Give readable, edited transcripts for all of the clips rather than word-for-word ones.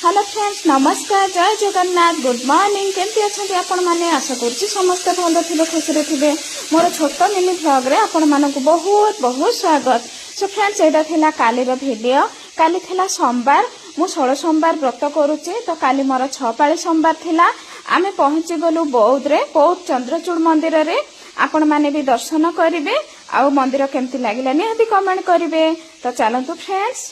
Hello friends नमस्कार जय Jagannath good morning केमती अच्छा आपण मैंने आशा करुच्ची समस्ते भल थे खुशी थे मोर छोट मिनी ब्लॉग रे आपण मानक बहुत बहुत स्वागत। सो फ्रेंड्स यहाँ थिला काली भिडियो काली थिला सोमवार मु 16 सोमवार व्रत करुच्ची तो काली मोर 6 पाली सोमवार थिला आमे पहुंची गलु बौद्ध रे बौद्ध चंद्रचूड़ मंदिर रे आपण माने भी दर्शन करिवे आ मंदिर केमती लागिला निहाती कमेंट करिवे। तो चलंतु फ्रेंड्स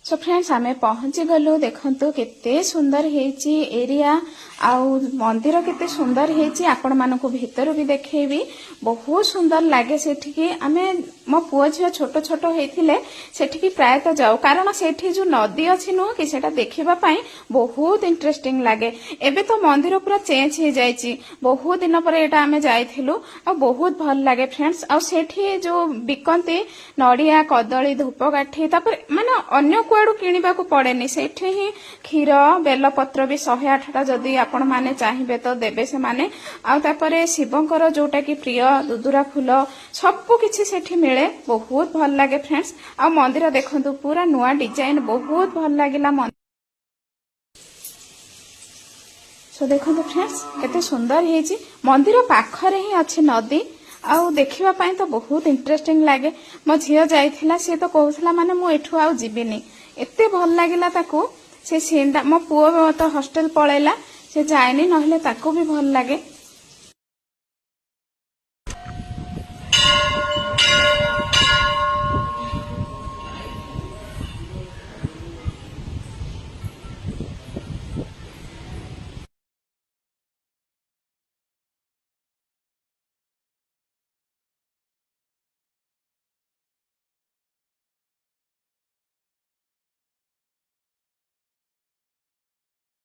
सो फ्रेंड्स आमे पहुंची गलु देखंतु केते सुंदर हेची एरिया आउ मंदिर केते सुंदर हेची आपण मानको भीतर भी देखैबी बहुत सुंदर लागे सेठिकी आमे मो पुओ झियो छोट छोट हेथिले सेठिकी प्राय तो जाऊ कारण सेठी जो नदी अछि नो कि सेटा देखिबा पई बहुत इंटरेस्टिंग लागे। एबे तो मंदिर पूरा चेंज हे जाईची बहुत दिन पर एटा आमे जाइथिलु आ बहुत भल लागे फ्रेंड्स। आ सेठी जो बिकंती नडिया कदली धूपकाठी तापर माने अन्य कुआडू किनिबा को पड़ेनी सेठी ही क्षीर बेलपत्र भी 108टा जदी आपण माने चाहिबे तो देबे से माने आ तापरे शिवंकर जोटा की प्रिय दुदुरा फूल सब किछि सेठी मिले बहुत भल लागे फ्रेंड्स। आ मंदिर देखंतु पूरा नुआ डिजाइन बहुत भल लागिला। सो देखंतु फ्रेंड्स केते सुंदर हेची मंदिर पाखरे ही अछि नदी आउ देखिबा पई तो बहुत इंटरेस्टिंग लागे। मो झियो जाइथिला से तो कहउथला माने मो एठु आउ जिबिनी एते भल लागिला ताको से सीनटा। मो पुओ तो हॉस्टल पळैला से जायनी नहले ताको भी भल लागे।